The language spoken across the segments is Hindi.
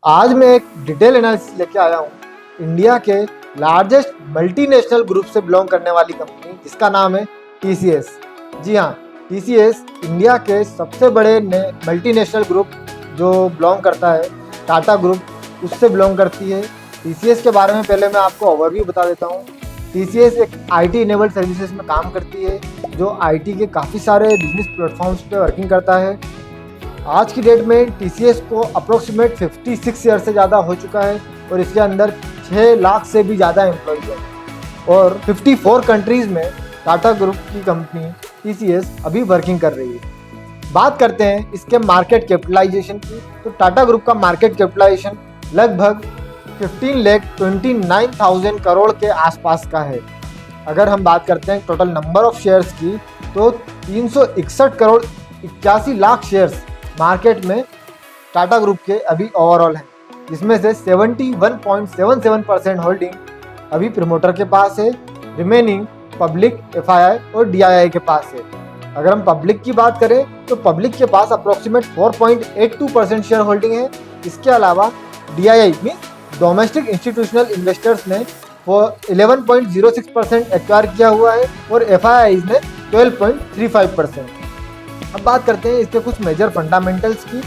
आज मैं एक डिटेल एनालिसिस लेके आया हूँ इंडिया के लार्जेस्ट मल्टीनेशनल ग्रुप से बिलोंग करने वाली कंपनी जिसका नाम है TCS। जी हाँ, TCS इंडिया के सबसे बड़े मल्टीनेशनल ग्रुप जो बिलोंग करता है टाटा ग्रुप उससे बिलोंग करती है। TCS के बारे में पहले मैं आपको ओवरव्यू बता देता हूँ। TCS एक IT इनेबल्ड सर्विसेज में काम करती है जो IT के काफ़ी सारे बिजनेस प्लेटफॉर्म्स पे वर्किंग करता है। आज की डेट में TCS को अप्रोक्सीमेट 56 ईयर से ज़्यादा हो चुका है और इसके अंदर 6 लाख से भी ज़्यादा एम्प्लॉयज हैं और 54 कंट्रीज़ में टाटा ग्रुप की कंपनी TCS अभी वर्किंग कर रही है। बात करते हैं इसके मार्केट कैपिटलाइजेशन की, तो टाटा ग्रुप का मार्केट कैपिटलाइजेशन लगभग 15,29,000 करोड़ के आसपास का है। अगर हम बात करते हैं टोटल नंबर ऑफ शेयर्स की तो 361 करोड़ 81 लाख शेयर्स मार्केट में टाटा ग्रुप के अभी ओवरऑल हैं, जिसमें से 71.77% होल्डिंग अभी प्रमोटर के पास है, रिमेनिंग पब्लिक, FII और DII के पास है। अगर हम पब्लिक की बात करें तो पब्लिक के पास अप्रोक्सीमेट 4.82% शेयर होल्डिंग है। इसके अलावा DII means domestic institutional investors ने 11.06% एक्वायर किया हुआ है और FIIs ने 12.35%। अब बात करते हैं इसके कुछ मेजर फंडामेंटल्स की,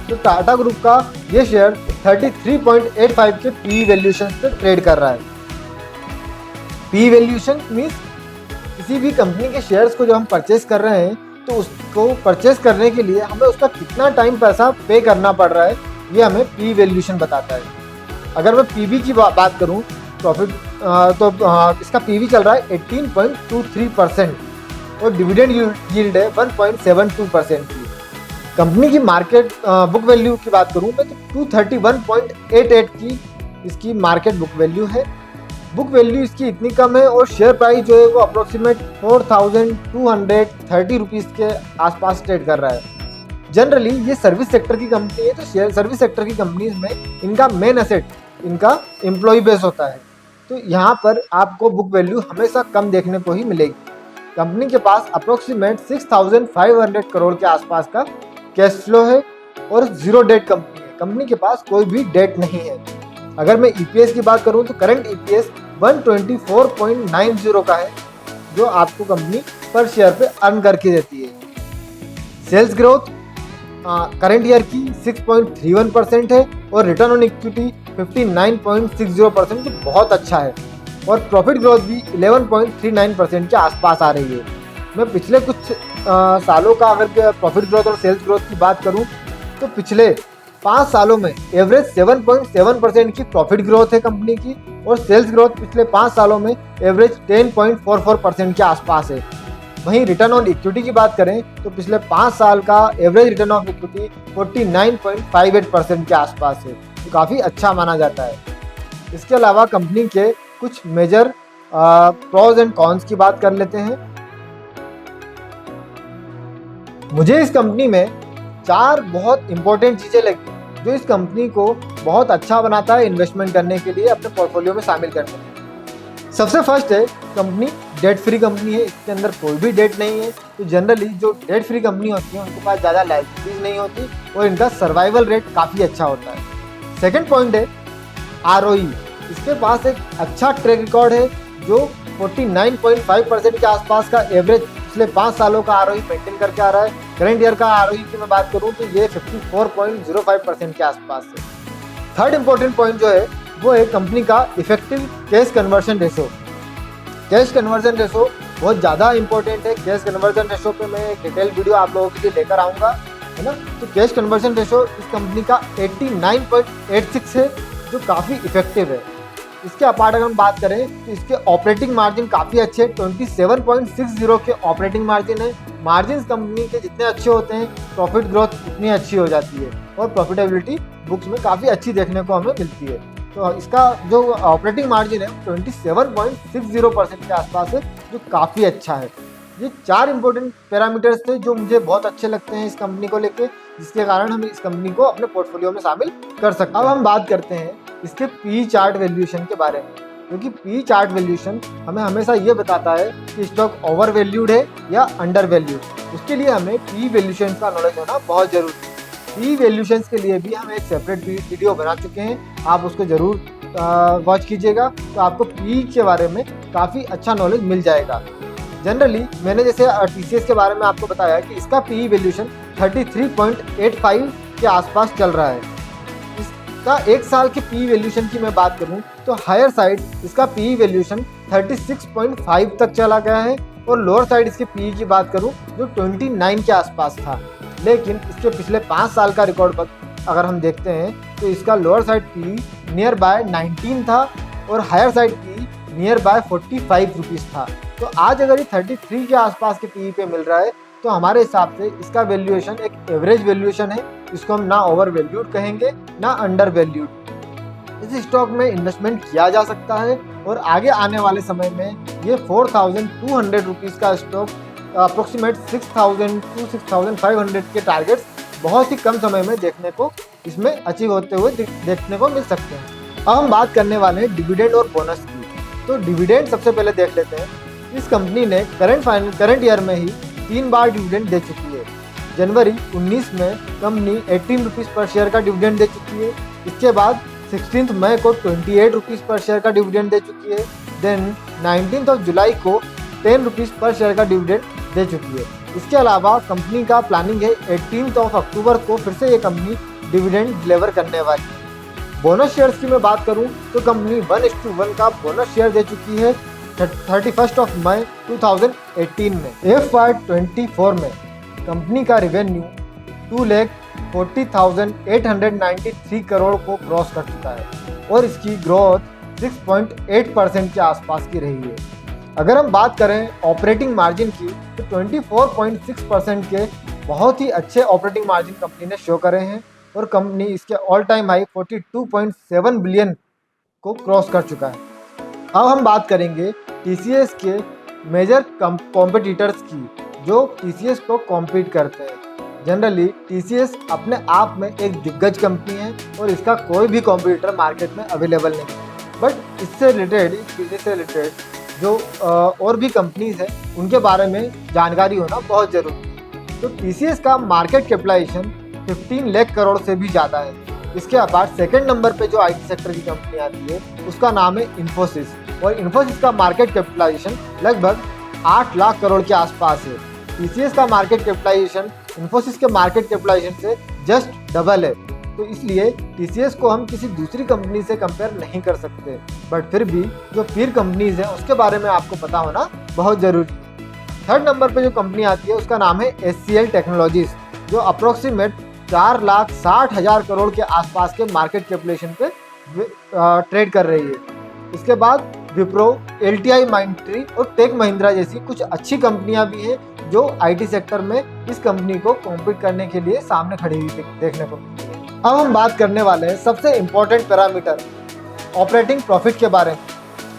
तो टाटा ग्रुप का ये शेयर 33.85 के PE वैल्यूएशन पे ट्रेड कर रहा है। PE वैल्यूएशन मीन्स किसी भी कंपनी के शेयर्स को जब हम परचेस कर रहे हैं तो उसको परचेस करने के लिए हमें उसका कितना टाइम पैसा पे करना पड़ रहा है, ये हमें PE वैल्यूएशन बताता है। अगर मैं PB की बात करूँ प्रॉफिट तो इसका PB चल रहा है 18.23% और डिविडेंड यील्ड है 1.72% की। कंपनी की मार्केट बुक वैल्यू की बात करूं मैं तो 231.88 की इसकी मार्केट बुक वैल्यू है। बुक वैल्यू इसकी इतनी कम है और शेयर प्राइस जो है वो अप्रोक्सीमेट 4,230 रुपीज़ के आसपास ट्रेड कर रहा है। जनरली ये सर्विस सेक्टर की कंपनी है, तो शेयर सर्विस सेक्टर की कंपनीज में इनका मेन एसेट इनका एम्प्लॉय बेस होता है, तो यहाँ पर आपको बुक वैल्यू हमेशा कम देखने को ही मिलेगी। कंपनी के पास अप्रोक्सीमेट 6,500 करोड़ के आसपास का कैश फ्लो है और जीरो डेट कंपनी है। कंपनी के पास कोई भी डेट नहीं है। अगर मैं EPS की बात करूं तो करंट EPS 124.90 का है जो आपको कंपनी पर शेयर पे अर्न करके देती है। सेल्स ग्रोथ करंट ईयर की 6.31% है और रिटर्न ऑन इक्विटी 59.60% जो बहुत अच्छा है और प्रॉफिट ग्रोथ भी 11.39% के आसपास आ रही है। मैं पिछले कुछ सालों का अगर प्रॉफिट ग्रोथ और सेल्स ग्रोथ की बात करूं तो पिछले 5 सालों में एवरेज 7.7% की प्रॉफिट ग्रोथ है कंपनी की और सेल्स ग्रोथ पिछले 5 सालों में एवरेज 10.44% के आसपास है। वहीं रिटर्न ऑन इक्विटी की बात करें तो पिछले 5 साल का एवरेज रिटर्न ऑन इक्विटी 49.58% के आसपास है, तो काफ़ी अच्छा माना जाता है। इसके अलावा कंपनी के कुछ मेजर प्रोज एंड कॉन्स की बात कर लेते हैं। मुझे इस कंपनी में 4 बहुत इंपॉर्टेंट चीज़ें लगी जो इस कंपनी को बहुत अच्छा बनाता है इन्वेस्टमेंट करने के लिए, अपने पोर्टफोलियो में शामिल करने के लिए। सबसे फर्स्ट है कंपनी डेट फ्री कंपनी है, इसके अंदर कोई भी डेट नहीं है। तो जनरली जो डेट फ्री कंपनी होती है उनके पास ज़्यादा लायबिलिटीज नहीं होती और इनका सर्वाइवल रेट काफ़ी अच्छा होता है। सेकेंड पॉइंट है ROE, इसके पास एक अच्छा ट्रैक रिकॉर्ड है जो 49.5% के आसपास का एवरेज पिछले 5 सालों का ROE मेंटेन करके आ रहा है। करंट ईयर का ROE की मैं बात करूं तो ये 54.05% के आसपास है। थर्ड इंपॉर्टेंट पॉइंट जो है वो है कंपनी का effective cash conversion ratio. Cash conversion ratio बहुत ज़्यादा इंपॉर्टेंट है। कैश कन्वर्जन रेशो पे मैं एक डिटेल वीडियो आप लोगों के लिए लेकर आऊँगा, है ना। तो कैश कन्वर्जन रेशो इस कंपनी का 89.86 है जो काफ़ी इफेक्टिव है। इसके अपार्ट अगर हम बात करें तो इसके ऑपरेटिंग मार्जिन काफ़ी अच्छे 27.60 के ऑपरेटिंग मार्जिन है। मार्जिन कंपनी के जितने अच्छे होते हैं प्रॉफिट ग्रोथ उतनी अच्छी हो जाती है और प्रॉफिटेबिलिटी बुक्स में काफ़ी अच्छी देखने को हमें मिलती है। तो इसका जो ऑपरेटिंग मार्जिन है 27.60% के आसपास है जो काफ़ी अच्छा है। ये 4 इंपॉर्टेंट पैरामीटर्स थे जो मुझे बहुत अच्छे लगते हैं इस कंपनी को लेके, जिसके कारण हम इस कंपनी को अपने पोर्टफोलियो में शामिल कर सकते हैं। अब हम बात करते हैं इसके PE चार्ट वैल्यूएशन के बारे में, क्योंकि PE चार्ट वैल्यूएशन हमें हमेशा ये बताता है कि स्टॉक ओवर वैल्यूड है या अंडर वैल्यूड। उसके लिए हमें PE वैल्यूएशन का नॉलेज होना बहुत जरूरी है। पी वैल्यूशंस के लिए भी हम एक सेपरेट वीडियो बना चुके हैं, आप उसको ज़रूर वॉच कीजिएगा, तो आपको पी के बारे में काफ़ी अच्छा नॉलेज मिल जाएगा। जनरली मैंने जैसे TCS के बारे में आपको बताया कि इसका पी वैल्यूशन 33.85 के आसपास चल रहा है। इसका एक साल के पी वैल्यूशन की मैं बात करूं तो हायर साइड इसका पी वैल्यूशन 36.5 तक चला गया है, और लोअर साइड इसके पी की बात करूं जो 29 के आसपास था। लेकिन इसके पिछले 5 साल का रिकॉर्ड अगर हम देखते हैं तो इसका lower side P near by 19 था और higher side P near by 45 rupees था। तो आज अगर ये 33 के आसपास के पी पे मिल रहा है तो हमारे हिसाब से इसका वैल्यूएशन एक एवरेज वैल्यूएशन है। इसको हम ना ओवर वैल्यूड कहेंगे ना अंडर वैल्यूड। इस स्टॉक में इन्वेस्टमेंट किया जा सकता है और आगे आने वाले समय में ये 4200 रुपीज़ का स्टॉक अप्रोक्सीमेट 6000 to 6500 के टारगेट्स बहुत ही कम समय में देखने को इसमें अचीव होते हुए देखने को मिल सकते हैं। अब हम बात करने वाले हैं डिविडेंड और बोनस की। तो डिविडेंड सबसे पहले देख लेते हैं। इस कंपनी ने करंट ईयर में ही 3 बार डिविडेंड दे चुकी है। जनवरी 19 में कंपनी 18 रुपीज़ पर शेयर का डिविडेंड दे चुकी है। इसके बाद 16 मई को 28 रुपीज़ पर शेयर का डिविडेंड दे चुकी है। देन 19 जुलाई को 10 रुपीज़ पर शेयर का डिविडेंड दे चुकी है। इसके अलावा कंपनी का प्लानिंग है 18 अक्टूबर को फिर से ये कंपनी डिविडेंड डिलीवर करने वाली है। बोनस शेयर्स की मैं बात करूं तो कंपनी 1:1 का बोनस शेयर दे चुकी है 31 मई 2018 में। FY24 में कंपनी का रेवेन्यू 2,40,893 करोड़ को क्रॉस कर चुका है और इसकी ग्रोथ 6.8% के आसपास की रही है। अगर हम बात करें ऑपरेटिंग मार्जिन की तो 24.6% के बहुत ही अच्छे ऑपरेटिंग मार्जिन कंपनी ने शो करे हैं और कंपनी इसके ऑल टाइम हाई 42.7 बिलियन को क्रॉस कर चुका है। अब हम बात करेंगे TCS के मेजर कॉम्पिटिटर्स की जो TCS को कॉम्पीट करते हैं। जनरली TCS अपने आप में एक दिग्गज कंपनी है और इसका कोई भी कॉम्पिटिटर मार्केट में अवेलेबल नहीं है। बट इससे रिलेटेड, इस बिजनेस से रिलेटेड जो और भी कंपनीज हैं उनके बारे में जानकारी होना बहुत ज़रूरी है। तो TCS का मार्केट कैपिटलाइजेशन 15 लाख करोड़ से भी ज़्यादा है। इसके बाद सेकंड नंबर पे जो IT सेक्टर की कंपनी आती है उसका नाम है इन्फोसिस, और इन्फोसिस का मार्केट कैपिटलाइजेशन लगभग 8 लाख करोड़ के आसपास है। TCS का मार्केट कैपिटलाइजेशन इन्फोसिस के मार्केट कैपिटलाइजेशन से जस्ट डबल है, तो इसलिए TCS को हम किसी दूसरी कंपनी से कंपेयर नहीं कर सकते। बट फिर भी जो पीर कंपनीज हैं उसके बारे में आपको पता होना बहुत ज़रूरी है। थर्ड नंबर पे जो कंपनी आती है उसका नाम है HCL टेक्नोलॉजीज, जो अप्रोक्सीमेट 4,60,000 करोड़ के आसपास के मार्केट कैपिटलाइजेशन पे ट्रेड कर रही है। इसके बाद विप्रो, LTI माइंडट्री और टेक महिंद्रा जैसी कुछ अच्छी कंपनियां भी हैं जो IT सेक्टर में इस कंपनी को कॉम्पीट करने के लिए सामने खड़ी हुई देखने को मिलती है। अब हम बात करने वाले हैं सबसे इम्पोर्टेंट पैरामीटर ऑपरेटिंग प्रॉफिट के बारे में।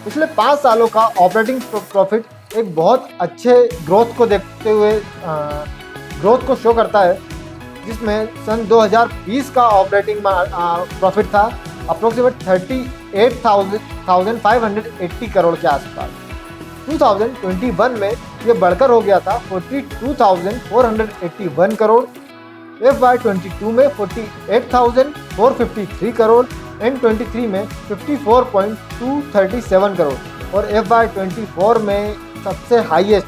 पिछले 5 सालों का ऑपरेटिंग प्रॉफिट एक बहुत अच्छे ग्रोथ को देखते हुए ग्रोथ को शो करता है, जिसमें सन 2020 का ऑपरेटिंग प्रॉफिट था अप्रोक्सीमेट 38,580 करोड़ के आसपास। 2021 में ये बढ़कर हो गया था 42,481 करोड़। FY22 में 48,453 करोड़ एंड 23 में 54.237 करोड़ और FY24 में सबसे हाईएस्ट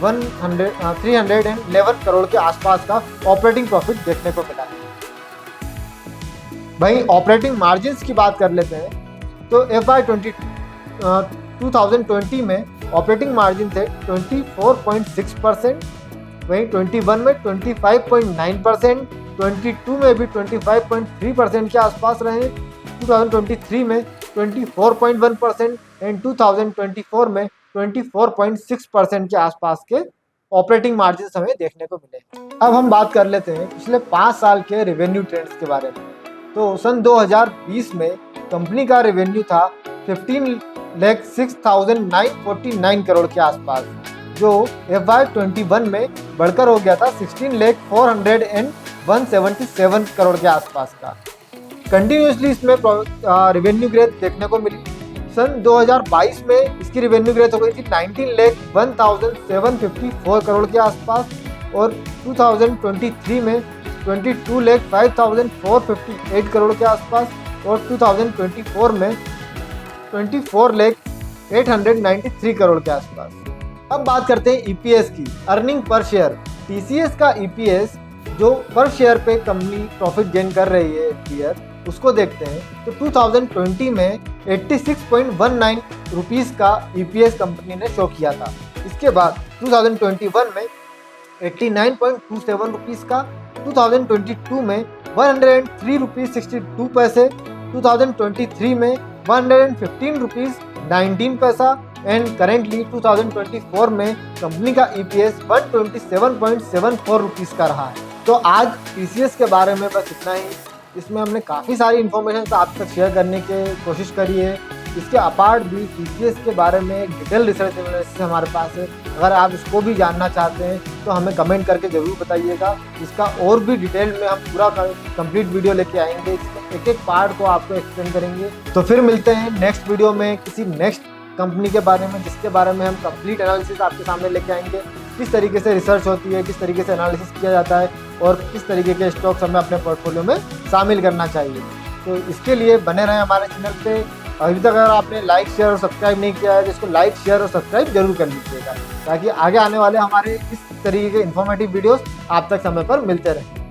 311 करोड़ के आसपास का ऑपरेटिंग प्रॉफिट देखने को मिला है। भाई ऑपरेटिंग मार्जिन्स की बात कर लेते हैं तो FY20 में ऑपरेटिंग मार्जिन थे 24.6%, वहीं 21 में 25.9%, 22 में भी 25.3% के आसपास रहे, 2023 में 24.1% एंड 2024 में 24.6% के आसपास के ऑपरेटिंग मार्जिन हमें देखने को मिले। अब हम बात कर लेते हैं पिछले 5 साल के रेवेन्यू ट्रेंड्स के बारे में। तो सन 2020 में कंपनी का रेवेन्यू था 15,06,949 करोड़ के आसपास, जो FY21 में बढ़कर हो गया था 16,04,177 करोड़ के आसपास का। कंटिन्यूसली इसमें रेवेन्यू ग्रोथ देखने को मिली। सन 2022 में इसकी रेवेन्यू ग्रोथ हो गई थी 19,01,754 करोड़ के आसपास और 2023 में 22,05,458 करोड़ के आसपास और 2024 में 24,0893 करोड़ के आसपास। अब बात करते हैं ईपीएस की, अर्निंग पर शेयर। टीसीएस का ईपीएस जो पर शेयर पे कंपनी प्रॉफिट गेन कर रही है ईयर, उसको देखते हैं तो 2020 में 86.19 रुपीज़ का ईपीएस कंपनी ने शो किया था। इसके बाद 2021 में 89.27 रुपीज़ का, 2022 में 103 रुपीज़ 62 पैसे, 2023 में 115 रुपीज़ 19 पैसा एंड करेंटली 2024 में कंपनी का ईपीएस 127.74 रुपीज़ का रहा है। तो आज टीसीएस के बारे में बस इतना ही। इसमें हमने काफ़ी सारी इन्फॉर्मेशन आप तक शेयर करने की कोशिश करी है। इसके अपार्ट भी टीसीएस के बारे में एक डिटेल रिसर्च एनालिसिस हमारे पास है। अगर आप इसको भी जानना चाहते हैं तो हमें कमेंट करके ज़रूर बताइएगा। इसका और भी डिटेल में हम पूरा कंप्लीट वीडियो लेके आएंगे, इसके एक एक पार्ट को आपको एक्सप्लेन करेंगे। तो फिर मिलते हैं नेक्स्ट वीडियो में किसी नेक्स्ट कंपनी के बारे में, जिसके बारे में हम कंप्लीट एनालिसिस आपके सामने लेके आएंगे। किस तरीके से रिसर्च होती है, किस तरीके से एनालिसिस किया जाता है और किस तरीके के स्टॉक्स हमें अपने पोर्टफोलियो में शामिल करना चाहिए। तो इसके लिए बने रहें हमारे चैनल पे। अभी तक अगर आपने लाइक शेयर और सब्सक्राइब नहीं किया है तो इसको लाइक शेयर और सब्सक्राइब जरूर कर लीजिएगा, ताकि आगे आने वाले हमारे इस तरीके के इन्फॉर्मेटिव वीडियोस आप तक समय पर मिलते रहें।